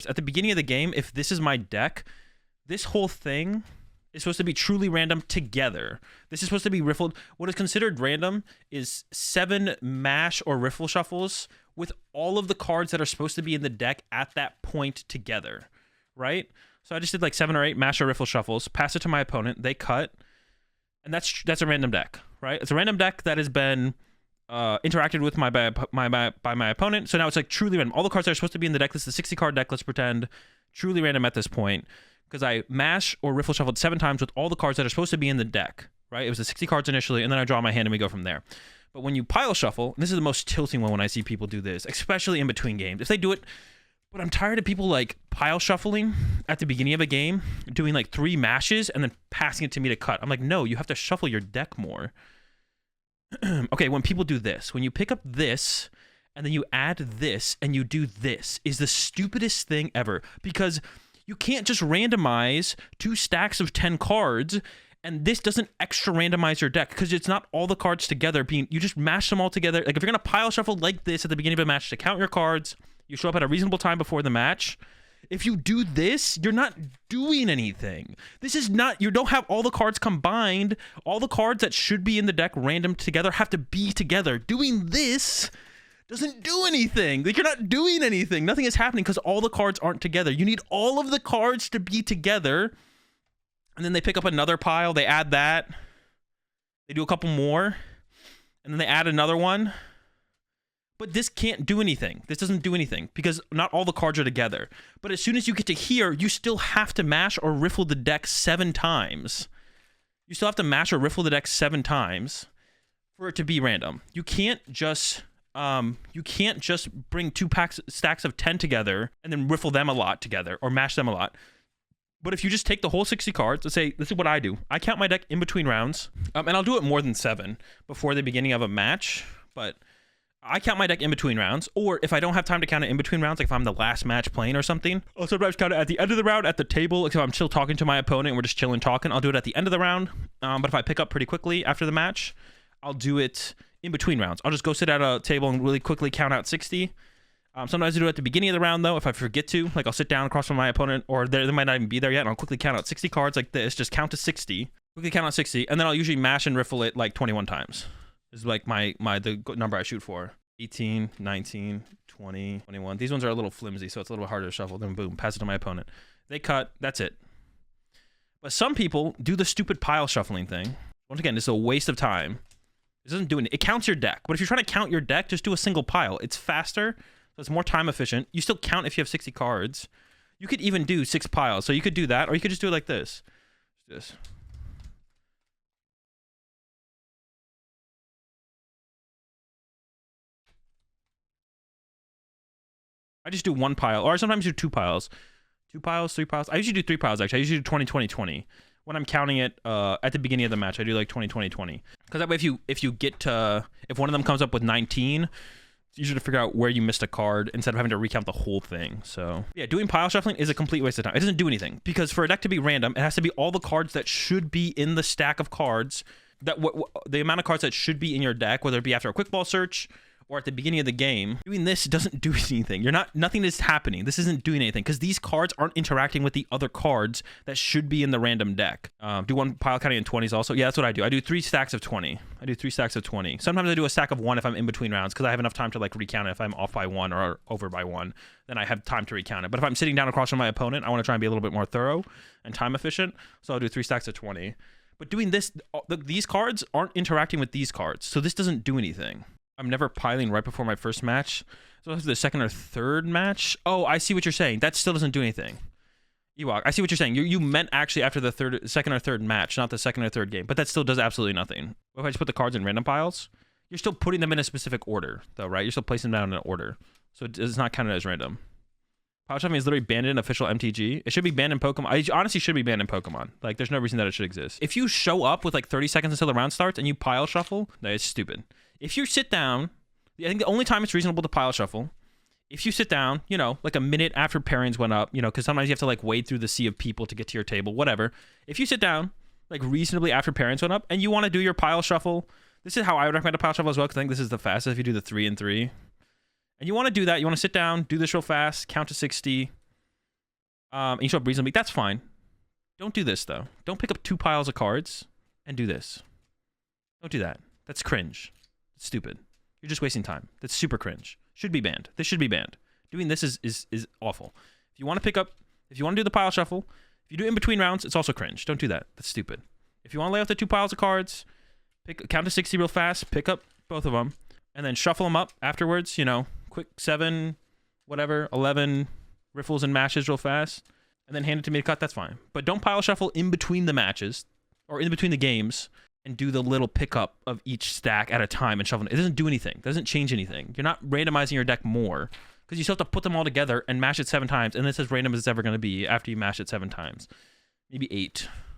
At the beginning of the game, if this is my deck, this whole thing is supposed to be truly random together. This is supposed to be riffled. What is considered random is 7 mash or riffle shuffles with all of the cards that are supposed to be in the deck at that point together, right? So I just did like 7 or 8 mash or riffle shuffles, pass it to my opponent, they cut, and that's a random deck, right? It's a random deck that has been interacted with by my opponent. So now it's like truly random. All the cards that are supposed to be in the deck, this is a 60 card deck, let's pretend, truly random at this point. Because I mash or riffle shuffled 7 times with all the cards that are supposed to be in the deck, right? It was the 60 cards initially, and then I draw my hand and we go from there. But when you pile shuffle, and this is the most tilting one when I see people do this, especially in between games. If they do it, but I'm tired of people like pile shuffling at the beginning of a game, doing like 3 mashes and then passing it to me to cut. I'm like, no, you have to shuffle your deck more. Okay, when people do this, when you pick up this, and then you add this, and you do this, is the stupidest thing ever. Because you can't just randomize 2 stacks of 10 cards, and this doesn't extra randomize your deck, because it's not all the cards together being, you just mash them all together. Like if you're going to pile shuffle like this at the beginning of a match to count your cards, you show up at a reasonable time before the match. If you do this, you're not doing anything. This is not, you don't have all the cards combined. All the cards that should be in the deck random together have to be together. Doing this doesn't do anything. Like, you're not doing anything. Nothing is happening because all the cards aren't together. You need all of the cards to be together. And then they pick up another pile. They add that. They do a couple more. And then they add another one. But this can't do anything. This doesn't do anything because not all the cards are together. But as soon as you get to here, you still have to mash or riffle the deck 7 times. You still have to mash or riffle the deck 7 times for it to be random. You can't just bring 2 stacks of 10 together and then riffle them a lot together or mash them a lot. But if you just take the whole 60 cards, let's say, this is what I do. I count my deck in between rounds, and I'll do it more than 7 before the beginning of a match, but I count my deck in between rounds, or if I don't have time to count it in between rounds, like if I'm the last match playing or something, I'll sometimes count it at the end of the round at the table. Like if I'm still talking to my opponent and we're just chilling talking, I'll do it at the end of the round. But if I pick up pretty quickly after the match, I'll do it in between rounds. I'll just go sit at a table and really quickly count out 60. Sometimes I do it at the beginning of the round, though, if I forget to. Like, I'll sit down across from my opponent, or they might not even be there yet, and I'll quickly count out 60 cards like this. Just count to 60. Quickly count out 60, and then I'll usually mash and riffle it like 21 times. This is like the number I shoot for. 18, 19, 20, 21. These ones are a little flimsy, so it's a little harder to shuffle. Then boom, pass it to my opponent. They cut. That's it. But some people do the stupid pile shuffling thing. Once again, it's a waste of time. It doesn't do anything. It counts your deck. But if you're trying to count your deck, just do a single pile. It's faster, so it's more time efficient. You still count if you have 60 cards. You could even do 6 piles. So you could do that, or you could just do it like this. Just I just do 1 pile, or I sometimes do 2 piles. 2 piles, 3 piles. I usually do 3 piles, actually. I usually do 20, 20, 20. When I'm counting it at the beginning of the match, I do like 20, 20, 20. Because that way, if one of them comes up with 19, it's easier to figure out where you missed a card instead of having to recount the whole thing. So yeah, doing pile shuffling is a complete waste of time. It doesn't do anything because for a deck to be random, it has to be all the cards that should be in the stack of cards, the amount of cards that should be in your deck, whether it be after a quick ball search or at the beginning of the game. Doing this doesn't do anything. Nothing is happening. This isn't doing anything because these cards aren't interacting with the other cards that should be in the random deck. Do 1 pile counting in 20s also. Yeah, that's what I do. I do 3 stacks of 20. I do 3 stacks of 20. Sometimes I do a stack of 1 if I'm in between rounds because I have enough time to like recount it. If I'm off by 1 or over by 1, then I have time to recount it. But if I'm sitting down across from my opponent, I want to try and be a little bit more thorough and time efficient. So I'll do 3 stacks of 20. But doing this, these cards aren't interacting with these cards. So this doesn't do anything. I'm never piling right before my first match. So after the second or third match. Oh, I see what you're saying. That still doesn't do anything. Ewok, I see what you're saying. You meant actually after the second or third match, not the second or third game. But that still does absolutely nothing. What if I just put the cards in random piles? You're still putting them in a specific order, though, right? You're still placing them down in an order. So it's not counted as random. Pile shuffling is literally banned in official MTG. It should be banned in Pokemon. It honestly should be banned in Pokemon. Like, there's no reason that it should exist. If you show up with like 30 seconds until the round starts and you pile shuffle, no, it's stupid. If you sit down, I think the only time it's reasonable to pile shuffle, if you sit down, you know, like a minute after pairings went up, you know, because sometimes you have to like wade through the sea of people to get to your table, whatever. If you sit down, like reasonably after pairings went up, and you want to do your pile shuffle, this is how I would recommend a pile shuffle as well, because I think this is the fastest if you do the 3 and 3. And you want to do that, you want to sit down, do this real fast, count to 60, And you show up reasonably. That's fine. Don't do this though. Don't pick up 2 piles of cards and do this. Don't do that. That's cringe. It's stupid. You're just wasting time. That's super cringe. Should be banned. This should be banned. Doing this is awful. If you want to pick up, if you want to do the pile shuffle, if you do it in between rounds, it's also cringe. Don't do that. That's stupid. If you want to lay out the 2 piles of cards, count to 60 real fast, pick up both of them, and then shuffle them up afterwards. You know, quick 7, whatever, 11 riffles and mashes real fast, and then hand it to me to cut. That's fine. But don't pile shuffle in between the matches or in between the games and do the little pickup of each stack at a time and shuffle. It doesn't do anything. It doesn't change anything. You're not randomizing your deck more because you still have to put them all together and mash it 7 times, and it's as random as it's ever going to be after you mash it 7 times. Maybe 8.